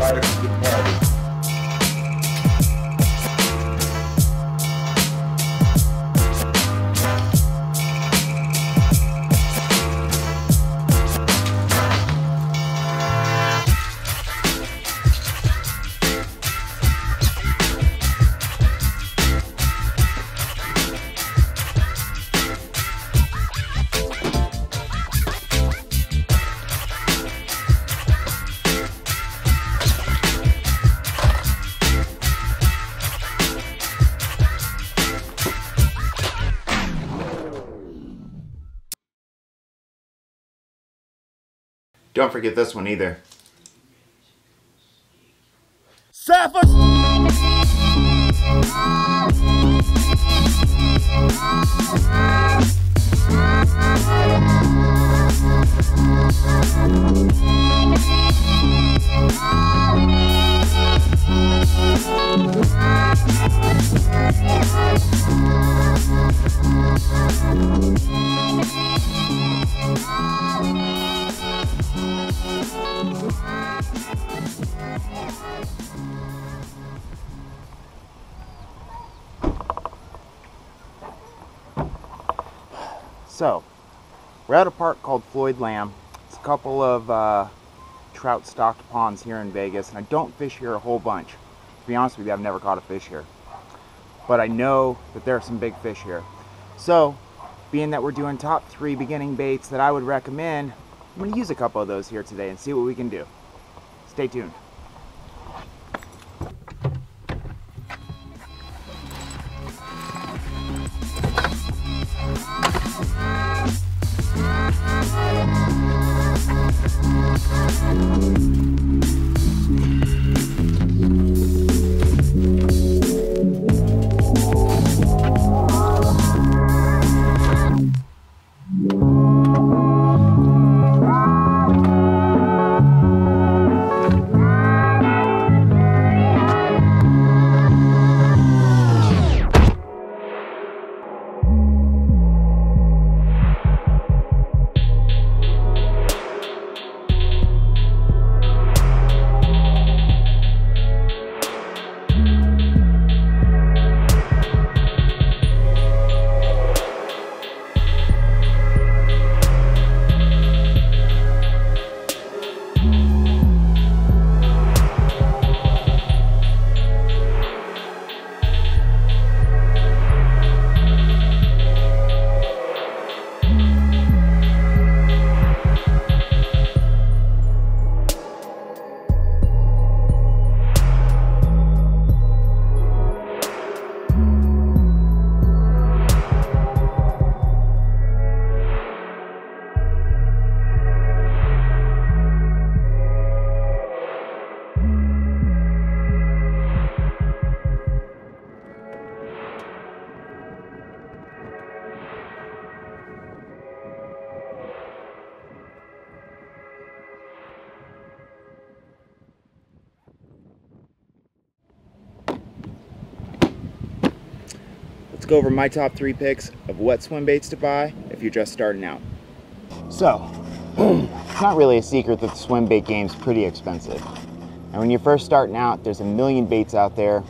part of the party. Don't forget this one either. Surfers! So, we're at a park called Floyd Lamb. It's a couple of trout stocked ponds here in Vegas, and I don't fish here a whole bunch. To be honest with you, I've never caught a fish here. But I know that there are some big fish here. So, being that we're doing top 3 beginning baits that I would recommend, I'm going to use a couple of those here today and see what we can do. Stay tuned. Let's go over my top 3 picks of what swim baits to buy if you're just starting out. So, it's not really a secret that the swim bait game's pretty expensive. And when you're first starting out, there's a million baits out there.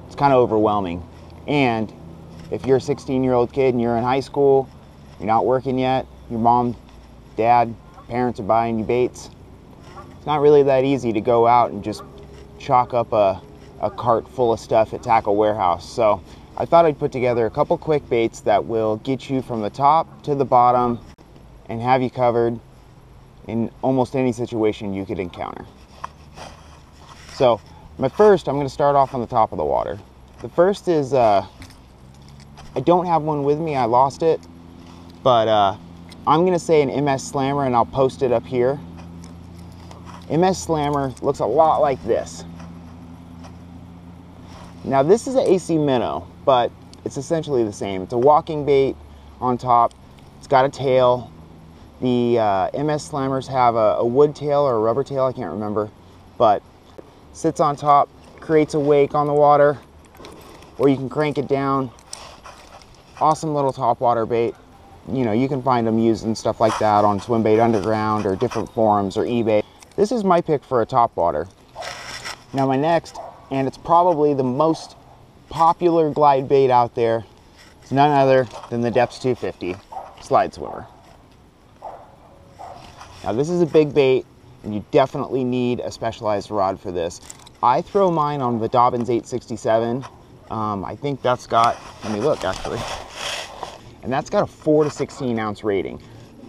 It's kind of overwhelming. And if you're a 16-year-old kid and you're in high school, you're not working yet, your mom, dad, parents are buying you baits, it's not really that easy to go out and just chalk up a cart full of stuff at Tackle Warehouse. So I thought I'd put together a couple quick baits that will get you from the top to the bottom and have you covered in almost any situation you could encounter. So I'm going to start off on the top of the water. The first is, I don't have one with me, I lost it, but I'm going to say an MS Slammer, and I'll post it up here. MS Slammer looks a lot like this. Now this is an AC minnow, but it's essentially the same. It's a walking bait on top. It's got a tail. The MS Slammers have a wood tail or a rubber tail, I can't remember, but sits on top, creates a wake on the water, or you can crank it down. Awesome little topwater bait. You know, you can find them used and stuff like that on Swimbait Underground or different forums or eBay. This is my pick for a topwater. Now my next, and it's probably the most popular glide bait out there, is none other than the DEPS 250 slide swimmer. Now this is a big bait, and you definitely need a specialized rod for this. I throw mine on the Dobyns 867. I think that's got, let me look actually, and that's got a 4 to 16 ounce rating.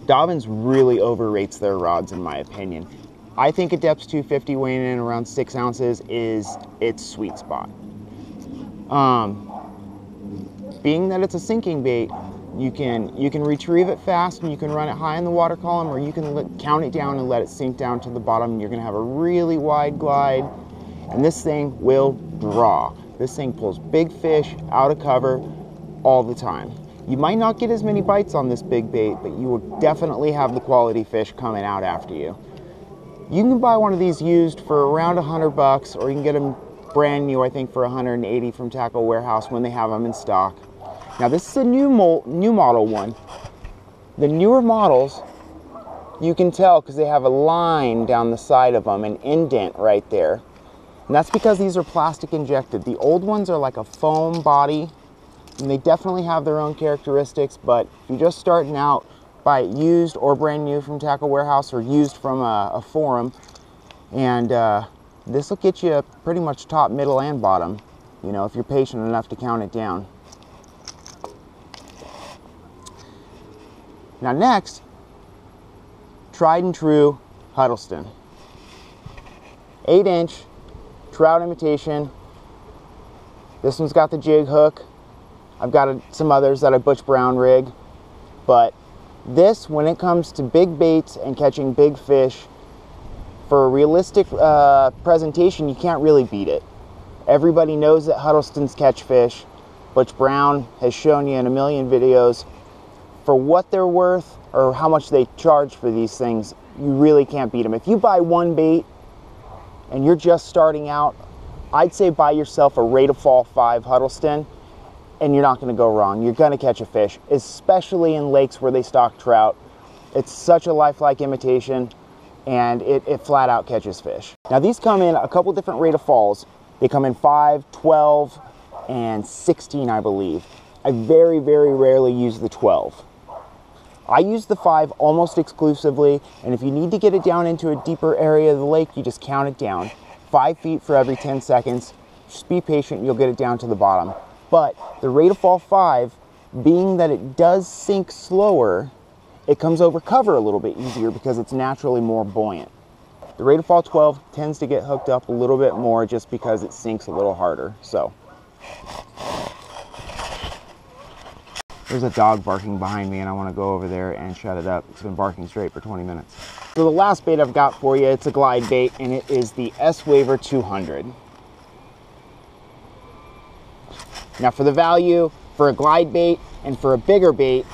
Dobyns really overrates their rods in my opinion. I think a DEPS 250 weighing in around 6 ounces is its sweet spot. Being that it's a sinking bait, you can retrieve it fast and you can run it high in the water column, or you can count it down and let it sink down to the bottom, and you're gonna have a really wide glide, and this thing will draw. This thing pulls big fish out of cover all the time. You might not get as many bites on this big bait, but you will definitely have the quality fish coming out after you. You can buy one of these used for around $100, or you can get them brand new, I think for 180 from Tackle Warehouse when they have them in stock. Now this is a new model one. The newer models, you can tell because they have a line down the side of them, an indent right there. And that's because these are plastic injected. The old ones are like a foam body, and they definitely have their own characteristics, but if you're just starting out, buy it used or brand new from Tackle Warehouse or used from a forum, and this will get you pretty much top, middle, and bottom, you know, if you're patient enough to count it down. Now next, tried and true Huddleston. 8-inch trout imitation. This one's got the jig hook. I've got some others that I butch brown rig, but this, when it comes to big baits and catching big fish, for a realistic presentation, you can't really beat it. Everybody knows that Huddlestons catch fish. Butch Brown has shown you in a million videos. For what they're worth or how much they charge for these things, you really can't beat them. If you buy one bait and you're just starting out, I'd say buy yourself a Rate of Fall 5 Huddleston, and you're not going to go wrong. You're going to catch a fish, especially in lakes where they stock trout. It's such a lifelike imitation, and it flat out catches fish. Now these come in a couple different Rate of Falls. They come in 5, 12, and 16, I believe. I very, very rarely use the 12. I use the 5 almost exclusively, and if you need to get it down into a deeper area of the lake, you just count it down. 5 feet for every 10 seconds. Just be patient, you'll get it down to the bottom. But the Rate of Fall 5, being that it does sink slower, it comes over cover a little bit easier because it's naturally more buoyant. The Rate of Fall 12 tends to get hooked up a little bit more just because it sinks a little harder. So there's a dog barking behind me, and I want to go over there and shut it up. It's been barking straight for 20 minutes. So the last bait I've got for you, it's a glide bait, and it is the S-Waver 200. Now for the value, for a glide bait and for a bigger bait,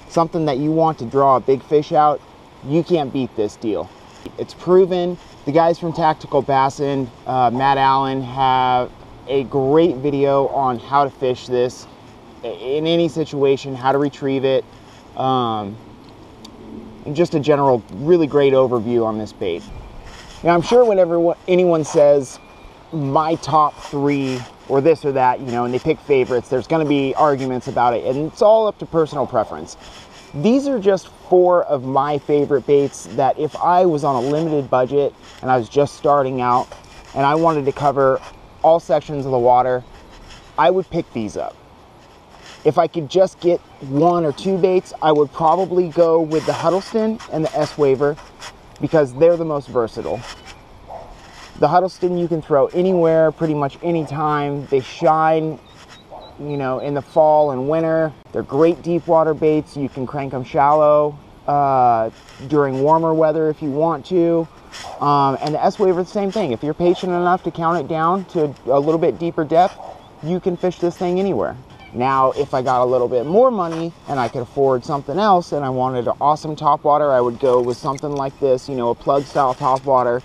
something that you want to draw a big fish out, you can't beat this deal. It's proven. The guys from Tactical Bassin, Matt Allen, have a great video on how to fish this in any situation, how to retrieve it, and just a general really great overview on this bait. Now I'm sure whenever anyone says my top 3 or this or that, you know, and they pick favorites, there's going to be arguments about it, and it's all up to personal preference. These are just 4 of my favorite baits that if I was on a limited budget and I was just starting out and I wanted to cover all sections of the water, I would pick these up. If I could just get 1 or 2 baits, I would probably go with the Huddleston and the S-Waver because they're the most versatile. The Huddleston you can throw anywhere, pretty much anytime. They shine, you know, in the fall and winter. They're great deep water baits. You can crank them shallow during warmer weather if you want to. And the S-Waver, the same thing. If you're patient enough to count it down to a little bit deeper depth, you can fish this thing anywhere. Now, if I got a little bit more money and I could afford something else and I wanted an awesome topwater, I would go with something like this, you know, a plug style topwater.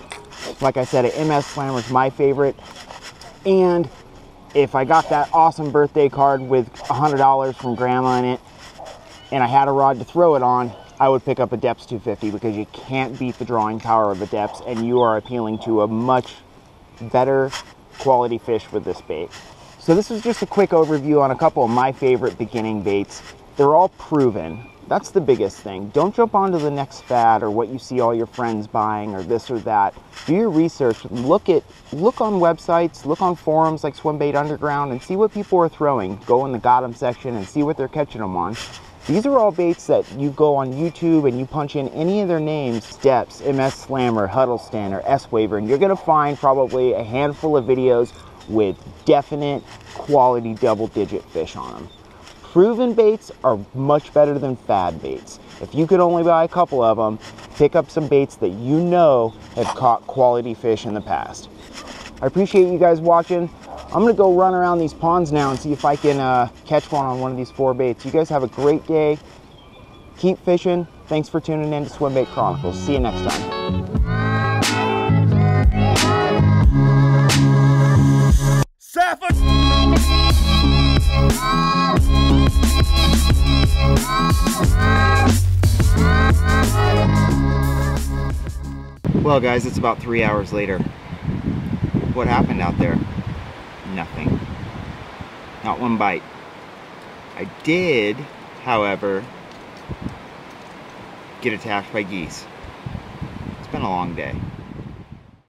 Like I said, an MS Slammer is my favorite. And if I got that awesome birthday card with $100 from grandma in it and I had a rod to throw it on, I would pick up a DEPS 250 because you can't beat the drawing power of a DEPS, and you are appealing to a much better quality fish with this bait. So this is just a quick overview on a couple of my favorite beginning baits. They're all proven. That's the biggest thing. Don't jump onto the next fad or what you see all your friends buying or this or that. Do your research. Look on websites, look on forums like Swimbait Underground and see what people are throwing. Go in the got 'em section and see what they're catching them on. These are all baits that you go on YouTube and you punch in any of their names, DEPS, MS Slammer, HUDDLESTON, or S-Waver, and you're gonna find probably a handful of videos with definite quality double-digit fish on them. Proven baits are much better than fad baits. If you could only buy a couple of them, pick up some baits that you know have caught quality fish in the past. I appreciate you guys watching. I'm gonna go run around these ponds now and see if I can catch one of these 4 baits. You guys have a great day. Keep fishing. Thanks for tuning in to Swimbait Chronicles. See you next time. Well guys, it's about 3 hours later. What happened out there? Nothing. Not one bite. I did, however, get attacked by geese. It's been a long day.